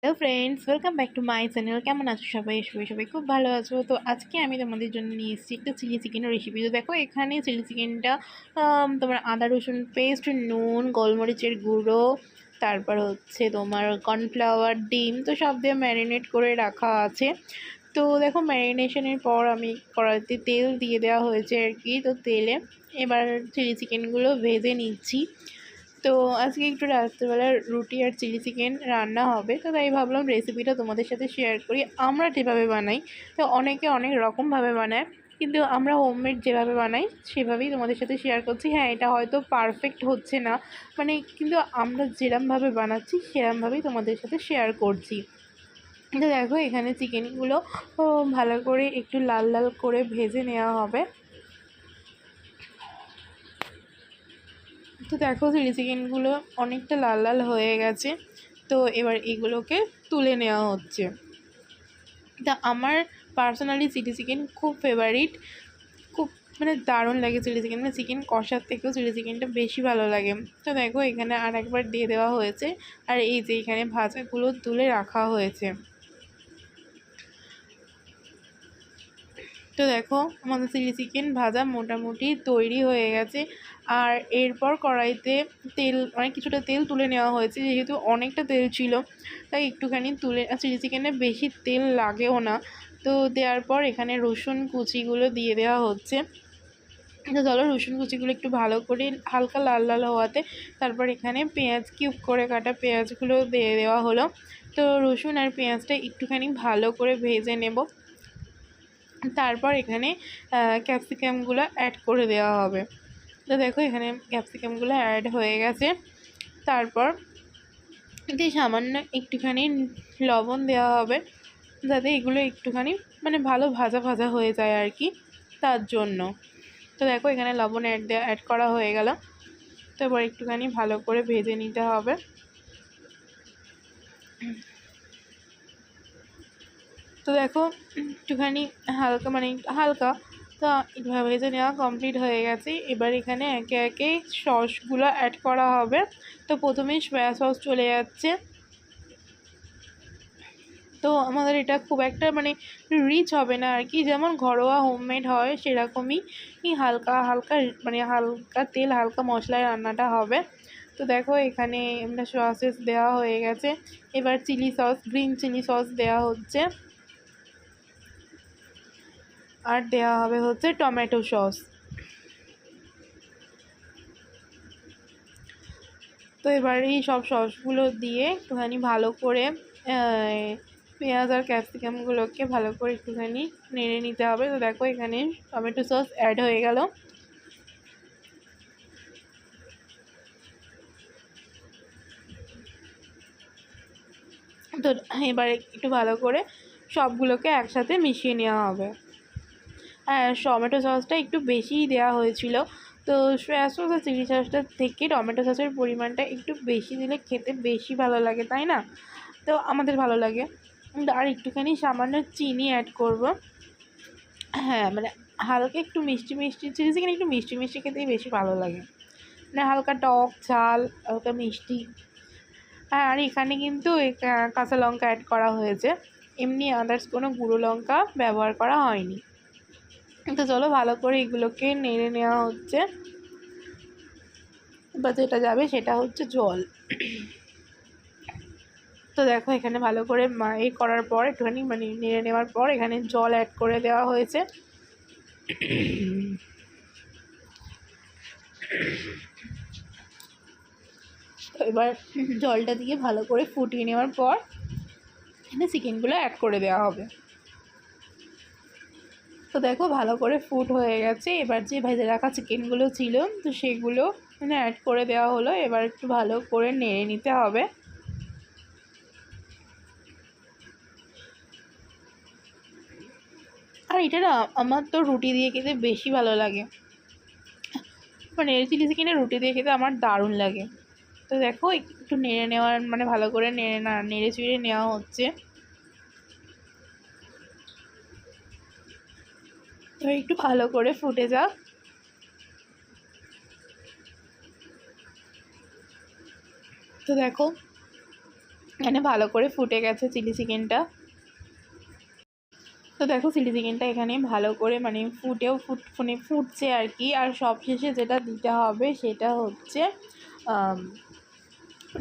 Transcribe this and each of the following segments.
Hello friends, welcome back to my channel. কেমন আছো সবাই? সবাই খুব ভালো আছো। তো আজকে আমি তোমাদের জন্য নিয়ে এসেছি একটা চিলি চিকেনের রেসিপি। তো দেখো, এখানে চিলি চিকেনটা তোমার আদা রসুন পেস্ট, নুন, গোলমরিচের গুঁড়ো, তারপর হচ্ছে তোমার কর্নফ্লাওয়ার, ডিম, তো সব দিয়ে ম্যারিনেট করে রাখা আছে। তো দেখো, ম্যারিনেশনের পর আমি কড়াইতে তেল দিয়ে দেওয়া হয়েছে আর কি। তো তেলে এবার চিলি চিকেনগুলো ভেজে নিচ্ছি। তো আজকে একটু রাত্রেবেলা রুটি আর চিলি চিকেন রান্না হবে, তো তাই ভাবলাম রেসিপিটা তোমাদের সাথে শেয়ার করি। আমরা যেভাবে বানাই, তো অনেকে অনেক রকমভাবে বানায়, কিন্তু আমরা হোমমেড যেভাবে বানাই সেভাবেই তোমাদের সাথে শেয়ার করছি। হ্যাঁ, এটা হয়তো পারফেক্ট হচ্ছে না, কিন্তু আমরা যেরমভাবে বানাচ্ছি সেরমভাবেই তোমাদের সাথে শেয়ার করছি। তো দেখো, এখানে চিকেনগুলো ভালো করে একটু লাল লাল করে ভেজে নেওয়া হবে। তো দেখো, চিলি চিকেনগুলো অনেকটা লাল লাল হয়ে গেছে। তো এবার এগুলোকে তুলে নেওয়া হচ্ছে। তা আমার পার্সোনালি চিলি চিকেন খুব ফেভারিট, খুব দারুণ লাগে চিলি চিকেন। চিকেন কষার থেকেও চিলি চিকেনটা বেশি ভালো লাগে। তো দেখো, এখানে আর একবার দিয়ে দেওয়া হয়েছে। আর এই যে এখানে ভাজাগুলো তুলে রাখা হয়েছে। তো দেখো, আমাদের চিলি চিকেন ভাজা মোটামুটি তৈরি হয়ে গেছে। আর এরপর কড়াইতে তেল, কিছুটা তেল তুলে নেওয়া হয়েছে, যেহেতু অনেকটা তেল ছিল তাই একটুখানি তুলে, চিলি চিকেনে বেশি তেল লাগেও না। তো দেওয়ার পর এখানে রসুন কুচিগুলো দিয়ে দেওয়া হচ্ছে। তো চলো, রসুন কুচিগুলো একটু ভালো করে হালকা লাল লাল হওয়াতে তারপর এখানে পেঁয়াজ, কিউব করে কাটা পেঁয়াজগুলো দিয়ে দেওয়া হলো। তো রসুন আর পেঁয়াজটা একটুখানি ভালো করে ভেজে নেব। তারপর এখানে ক্যাপসিকামগুলো অ্যাড করে দেওয়া হবে। তো দেখো, এখানে ক্যাপসিকামগুলো অ্যাড হয়ে গেছে। তারপর এতে সামান্য একটুখানি লবণ দেওয়া হবে, যাতে এগুলো একটুখানি ভালো ভাজা ভাজা হয়ে যায় আর কি, তার জন্য। তো দেখো, এখানে লবণ অ্যাড করা হয়ে গেল। তো এবার একটুখানি ভালো করে ভেজে নিতে হবে। তো দেখো, একটুখানি হালকা হালকা তো ভেজে নেওয়া কমপ্লিট হয়ে গেছে। এবার এখানে একে একে সসগুলো অ্যাড করা হবে। তো প্রথমেই সয়া সস চলে যাচ্ছে। তো আমাদের এটা খুব একটা রিচ হবে না আর কি, যেমন ঘরোয়া হোমমেড হয় সেরকমই হালকা হালকা, হালকা তেল হালকা মশলায় রান্নাটা হবে। তো দেখো, এখানে আমরা সসেস দেওয়া হয়ে গেছে। এবার chilli sauce, green chilli sauce দেওয়া হচ্ছে। আর দেওয়া হবে হচ্ছে টমেটো সস। তো এবার এই সব সসগুলো দিয়ে একটুখানি ভালো করে পেঁয়াজ আর ক্যাপসিকামগুলোকে ভালো করে একটুখানি নেড়ে নিতে হবে। তো দেখো, এখানে টমেটো সস অ্যাড হয়ে গেল। তো এবার একটু ভালো করে সবগুলোকে একসাথে মিশিয়ে নেওয়া হবে। আর টমেটো সসটা একটু বেশিই দেওয়া হয়েছিল। তো সয়া সস আর চিলি সসটার থেকে টমেটো সসের পরিমাণটা একটু বেশি দিলে খেতে বেশি ভালো লাগে, তাই না? তো আমাদের ভালো লাগে। আর একটুখানি সামান্য চিনি অ্যাড করব। হ্যাঁ, হালকা একটু মিষ্টি মিষ্টি, চিলি চিকেন একটু মিষ্টি মিষ্টি খেতেই বেশি ভালো লাগে, হালকা টক ঝাল, হালকা মিষ্টি। হ্যাঁ, আর এখানে কিন্তু কাঁচা লঙ্কা অ্যাড করা হয়েছে, এমনি আদার্স কোনো গুঁড়ো লঙ্কা ব্যবহার করা হয়নি। তো চলো, ভালো করে এগুলোকে নেড়ে নেওয়া হচ্ছে। এবার যেটা যাবে সেটা হচ্ছে জল। তো দেখো, এখানে ভালো করে করার পর একটুখানি নেড়ে নেওয়ার পর এখানে জল অ্যাড করে দেওয়া হয়েছে। তো এবার জলটা দিয়ে ভালো করে ফুটিয়ে নেওয়ার পর এখানে চিকেনগুলো অ্যাড করে দেওয়া হবে। তো দেখো, ভালো করে ফুট হয়ে গেছে। এবার যে ভেজে রাখা চিকেনগুলো ছিল, তো সেগুলো অ্যাড করে দেওয়া হলো। এবার একটু ভালো করে নেড়ে নিতে হবে। আর এটা না, আমার তো রুটি দিয়ে খেতে বেশি ভালো লাগে, চিলি চিকেনে রুটি দিয়ে খেতে আমার দারুণ লাগে। তো দেখো, একটু নেড়ে নেওয়ার ভালো করে নেড়ে চুড়ে নেওয়া হচ্ছে। তো একটু ভালো করে ফুটে যাক। তো দেখো, এখানে ভালো করে ফুটে গেছে চিলি চিকেনটা। তো দেখো চিলি চিকেনটা এখানে ভালো করে মানে ফুটছে আর কি। আর সবশেষে যেটা দিতে হবে সেটা হচ্ছে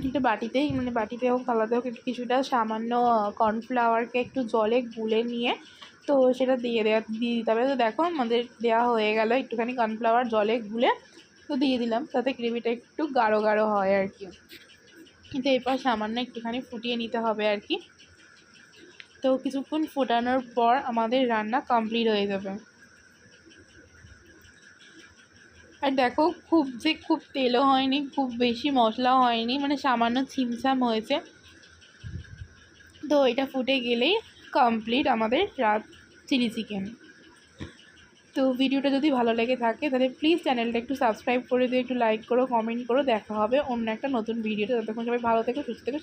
একটা বাটিতেই মানে বাটিতে হোক থালাতে হোক কিছুটা সামান্য কর্নফ্লাওয়ারকে একটু জলে গুলে নিয়ে তো সেটা দিয়ে দিতে হবে। তো দেখো আমাদের দেওয়া হয়ে গেল একটুখানি কর্নফ্লাওয়ার জলে গুলে, তো দিয়ে দিলাম তাতে গ্রেভিটা একটু গাঢ় গাঢ় হয় আর কি। কিন্তু এরপর সামান্য একটুখানি ফুটিয়ে নিতে হবে আর কি। তো কিছুক্ষণ ফোটানোর পর আমাদের রান্না কমপ্লিট হয়ে যাবে। আর দেখো খুব তেলও হয়নি, খুব বেশি মশলাও হয়নি, মানে সামান্য ছিমছাম হয়েছে। তো এটা ফুটে গেলেই কমপ্লিট আমাদের চিলি চিকেন। তো ভিডিওটা যদি ভালো লেগে থাকে তাহলে প্লিজ চ্যানেলটা একটু সাবস্ক্রাইব করে দিও, একটু লাইক করো, কমেন্ট করো। দেখা হবে অন্য একটা নতুন ভিডিওতে। ততক্ষণ সবাই ভালো থেকো, সুস্থ থেকো।